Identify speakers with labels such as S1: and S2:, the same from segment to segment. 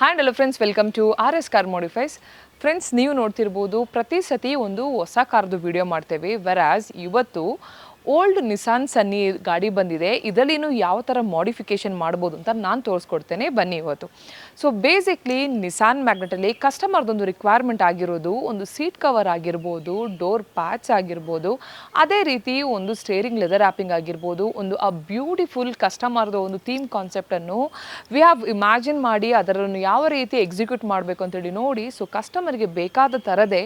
S1: Hi hello friends, welcome to RS car modifies. Friends, ನೀವು ನೋಡ್ತಿರ್ಬೋದು ಪ್ರತಿ ಸತಿ ಒಂದು ಹೊಸ ಕಾರ್ದು ವಿಡಿಯೋ ಮಾಡ್ತೇವೆ. ವೆರಾಸ್ ಇವತ್ತು ಓಲ್ಡ್ ನಿಸಾನ್ ಸನ್ನಿ ಗಾಡಿ ಬಂದಿದೆ. ಇದರಲ್ಲಿನೂ ಯಾವ ಥರ ಮಾಡಿಫಿಕೇಷನ್ ಮಾಡ್ಬೋದು ಅಂತ ನಾನು ತೋರಿಸ್ಕೊಡ್ತೇನೆ, ಬನ್ನಿ ಇವತ್ತು. ಸೊ ಬೇಸಿಕ್ಲಿ ನಿಸಾನ್ ಮ್ಯಾಗ್ನೆಟಲ್ಲಿ ಕಸ್ಟಮರ್ದೊಂದು ರಿಕ್ವೈರ್ಮೆಂಟ್ ಆಗಿರೋದು ಒಂದು ಸೀಟ್ ಕವರ್ ಆಗಿರ್ಬೋದು, ಡೋರ್ ಪ್ಯಾಚ್ ಆಗಿರ್ಬೋದು, ಅದೇ ರೀತಿ ಒಂದು ಸ್ಟೇರಿಂಗ್ ಲೆದರ್ ರ್ಯಾಪಿಂಗ್ ಆಗಿರ್ಬೋದು, ಒಂದು ಬ್ಯೂಟಿಫುಲ್ ಕಸ್ಟಮರ್ದು ಒಂದು ಥೀಮ್ ಕಾನ್ಸೆಪ್ಟನ್ನು ವಿ ಹ್ಯಾವ್ ಇಮ್ಯಾಜಿನ್ ಮಾಡಿ ಅದರನ್ನು ಯಾವ ರೀತಿ ಎಕ್ಸಿಕ್ಯೂಟ್ ಮಾಡಬೇಕು ಅಂತೇಳಿ ನೋಡಿ. ಸೊ ಕಸ್ಟಮರ್ಗೆ ಬೇಕಾದ ಥರದೇ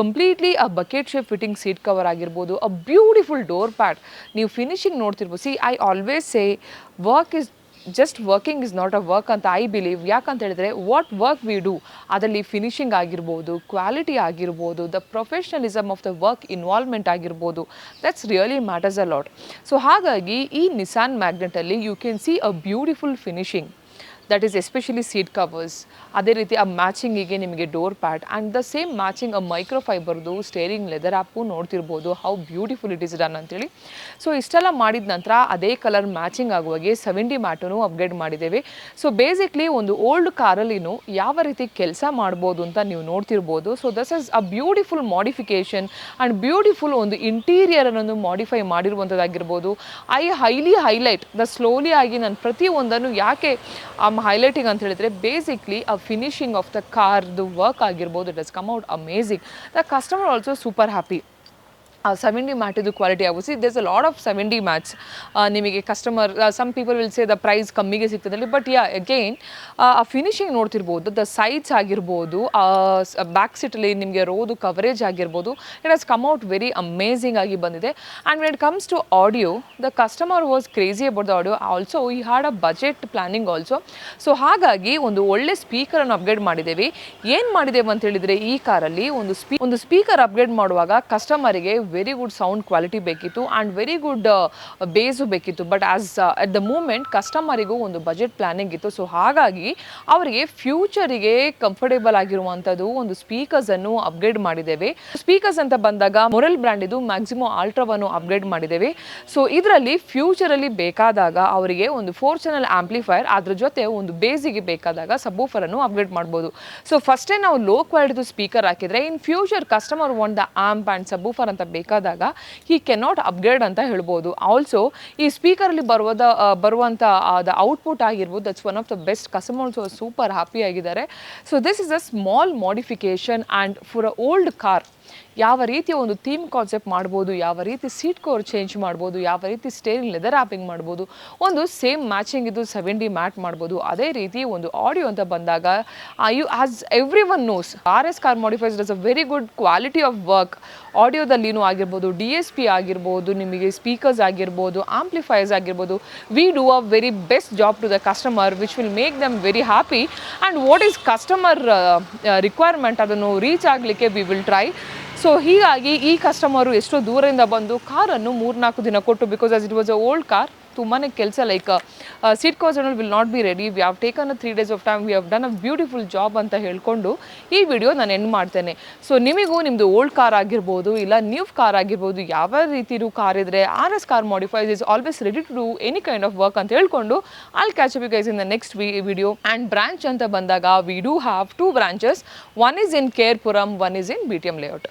S1: completely bucket shape fitting seat cover ಆಗಿರ್ಬೋದು, ಬ್ಯೂಟಿಫುಲ್ ಡೋರ್ ಪ್ಯಾಡ್ ನೀವು ಫಿನಿಶಿಂಗ್ ನೋಡ್ತಿರ್ಬೋದು. See, I always say work is just working is not a work ಅಂತ ಐ ಬಿಲೀವ್. ಯಾಕಂತ ಹೇಳಿದ್ರೆ ವಾಟ್ ವರ್ಕ್ ವಿ ಡೂ ಅದರಲ್ಲಿ ಫಿನಿಶಿಂಗ್ ಆಗಿರ್ಬೋದು, ಕ್ವಾಲಿಟಿ ಆಗಿರ್ಬೋದು, the professionalism of the work involvement ಆಗಿರ್ಬೋದು, that's really matters a lot. So ಹಾಗಾಗಿ ಈ Nissan ಮ್ಯಾಗ್ನೆಟಲ್ಲಿ you can see a beautiful finishing, that is especially seat covers. ಅದೇ ರೀತಿ ಆ ಮ್ಯಾಚಿಂಗಿಗೆ ನಿಮಗೆ door pad and the same matching micro ಫೈಬರ್ದು ಸ್ಟೇರಿಂಗ್ ಲೆದರ್ ಆ್ಯಪು ನೋಡ್ತಿರ್ಬೋದು how beautiful it is done ಅಂತೇಳಿ. ಸೊ ಇಷ್ಟೆಲ್ಲ ಮಾಡಿದ ನಂತರ ಅದೇ ಕಲರ್ ಮ್ಯಾಚಿಂಗ್ ಆಗುವಾಗೆ 70 ಮ್ಯಾಟನ್ನು ಅಪ್ಗ್ರೇಡ್ ಮಾಡಿದ್ದೇವೆ. ಸೊ ಬೇಸಿಕ್ಲಿ ಒಂದು ಓಲ್ಡ್ ಕಾರಲ್ಲಿನೂ ಯಾವ ರೀತಿ ಕೆಲಸ ಮಾಡ್ಬೋದು ಅಂತ ನೀವು ನೋಡ್ತಿರ್ಬೋದು. So this is a beautiful modification and beautiful ಒಂದು ಇಂಟೀರಿಯರನ್ನು ಮಾಡಿಫೈ ಮಾಡಿರುವಂಥದ್ದಾಗಿರ್ಬೋದು. I highly highlight the slowly ಆಗಿ ನಾನು ಪ್ರತಿಯೊಂದನ್ನು ಯಾಕೆ ಹೈಲೈಟಿಂಗ್ ಅಂತ ಹೇಳಿದ್ರೆ, ಬೇಸಿಕ್ಲಿ ಆ ಫಿನಿಶಿಂಗ್ ಆಫ್ ದ ಕಾರ್ದು ವರ್ಕ್ ಆಗಿರ್ಬೋದು, it has come out amazing. The customer also super happy. 70 ಮ್ಯಾಟಿದು ಕ್ವಾಲಿಟಿ ಆಗುತ್ತೆ. See, there's a lot of 70 mats. ನಿಮಗೆ customer some people will say the price ಕಮ್ಮಿಗೆ ಸಿಗ್ತದಲ್ಲಿ, ಬಟ್ ಅಗೇನ್ ಆ finishing ನೋಡ್ತಿರ್ಬೋದು, the sides ಆಗಿರ್ಬೋದು, ಬ್ಯಾಕ್ ಸೀಟಲ್ಲಿ ನಿಮಗೆ ರೋದು ಕವರೇಜ್ ಆಗಿರ್ಬೋದು, it has come out very amazing ಆಗಿ ಬಂದಿದೆ. And when it comes to audio, the customer was crazy about the audio. Also he had a budget planning also. So ಹಾಗಾಗಿ ಒಂದು ಒಳ್ಳೆ ಸ್ಪೀಕರನ್ನು ಅಪ್ಗ್ರೇಡ್ ಮಾಡಿದ್ದೇವೆ. ಏನು ಮಾಡಿದ್ದೇವೆ ಅಂತ ಹೇಳಿದರೆ, ಈ ಕಾರಲ್ಲಿ ಒಂದು ಸ್ಪೀಕರ್ ಅಪ್ಗ್ರೇಡ್ ಮಾಡುವಾಗ ಕಸ್ಟಮರಿಗೆ ವೆರಿ ಗುಡ್ ಸೌಂಡ್ ಕ್ವಾಲಿಟಿ ಬೇಕಿತ್ತು ಆ್ಯಂಡ್ ವೆರಿ ಗುಡ್ ಬೇಸು ಬೇಕಿತ್ತು. But as at the moment ಕಸ್ಟಮರಿಗೂ ಒಂದು ಬಜೆಟ್ ಪ್ಲಾನಿಂಗ್ ಇತ್ತು. ಸೊ ಹಾಗಾಗಿ ಅವರಿಗೆ ಫ್ಯೂಚರಿಗೆ ಕಂಫರ್ಟೇಬಲ್ ಆಗಿರುವಂಥದ್ದು ಒಂದು ಸ್ಪೀಕರ್ಸನ್ನು ಅಪ್ಗ್ರೇಡ್ ಮಾಡಿದ್ದೇವೆ. ಸ್ಪೀಕರ್ಸ್ ಅಂತ ಬಂದಾಗ ಮೊರೆಲ್ ಬ್ರ್ಯಾಂಡ್ ಇದು ಮ್ಯಾಕ್ಸಿಮೋ ಆಲ್ಟ್ರಾವನ್ನು ಅಪ್ಗ್ರೇಡ್ ಮಾಡಿದ್ದೇವೆ. ಸೊ ಇದರಲ್ಲಿ ಫ್ಯೂಚರಲ್ಲಿ ಬೇಕಾದಾಗ ಅವರಿಗೆ ಒಂದು 4 ಚಾನಲ್ ಆಂಪ್ಲಿಫೈರ್, ಅದ್ರ ಜೊತೆ ಒಂದು ಬೇಸಿಗೆ ಬೇಕಾದಾಗ ಸಬ್ವೂಫರನ್ನು ಅಪ್ಗ್ರೇಡ್ ಮಾಡ್ಬೋದು. ಸೊ ಫಸ್ಟೇ ನಾವು ಲೋ ಕ್ವಾಲಿಟಿದು ಸ್ಪೀಕರ್ ಹಾಕಿದರೆ in future customer want the amp and ಸಬ್ವೂಫರ್ ಅಂತ ಬೇಕಾದಾಗ ಹಿ ಕೆನಾಟ್ ಅಪ್ಗ್ರೇಡ್ ಅಂತ ಹೇಳ್ಬೋದು. ಆಲ್ಸೋ ಈ ಸ್ಪೀಕರಲ್ಲಿ ಬರುವಂಥ ದ ಔಟ್ಪುಟ್ ಆಗಿರ್ಬೋದು, that's one of the best. Customers super happy ಆಗಿದ್ದಾರೆ. So this is a small modification and for a old car ಯಾವ ರೀತಿ ಒಂದು ಥೀಮ್ ಕಾನ್ಸೆಪ್ಟ್ ಮಾಡ್ಬೋದು, ಯಾವ ರೀತಿ ಸೀಟ್ ಕವರ್ ಚೇಂಜ್ ಮಾಡ್ಬೋದು, ಯಾವ ರೀತಿ ಸ್ಟೇರಿಂಗ್ ಲೆದರ್ ರ್ಯಾಪಿಂಗ್ ಮಾಡ್ಬೋದು, ಒಂದು ಸೇಮ್ ಮ್ಯಾಚಿಂಗ್ ಇದು 70 ಮ್ಯಾಟ್ ಮಾಡ್ಬೋದು. ಅದೇ ರೀತಿ ಒಂದು ಆಡಿಯೋ ಅಂತ ಬಂದಾಗ you as every one knows RS car modifies does a very good quality of work. ಆಡಿಯೋದಲ್ಲಿನೂ ಆಗಿರ್ಬೋದು, DSP ಆಗಿರ್ಬೋದು, ನಿಮಗೆ ಸ್ಪೀಕರ್ಸ್ ಆಗಿರ್ಬೋದು, ಆಂಪ್ಲಿಫೈರ್ಸ್ ಆಗಿರ್ಬೋದು, we do a very best job to the customer which will make them very happy. And what is customer requirement ಅದನ್ನು reach ಆಗಲಿಕ್ಕೆ we will try. So ಹೀಗಾಗಿ ಈ ಕಸ್ಟಮರು ಎಷ್ಟೋ ದೂರದಿಂದ ಬಂದು ಕಾರನ್ನು 3-4 ದಿನ ಕೊಟ್ಟು, because as it was a old car, ತುಂಬಾ ಕೆಲಸ like seat covers will not be ready, we have taken a 3 days of time, we have done a beautiful job ಅಂತ ಹೇಳ್ಕೊಂಡು ಈ ವಿಡಿಯೋ ನಾನು ಎಂಡ್ ಮಾಡ್ತೇನೆ. ಸೊ ನಿಮಗೂ ನಿಮ್ಮದು ಓಲ್ಡ್ ಕಾರ್ ಆಗಿರ್ಬೋದು ಇಲ್ಲ ನ್ಯೂ ಕಾರ್ ಆಗಿರ್ಬೋದು, ಯಾವ ರೀತಿಯೂ ಕಾರ್ ಇದ್ದರೆ RS car modifies is always ready to do any kind of work ಅಂತ ಹೇಳ್ಕೊಂಡು I'll catch up you guys in the next video. And branch ಅಂತ ಬಂದಾಗ we do have 2 branches. One is in Kerpuram, one is in BTM layout.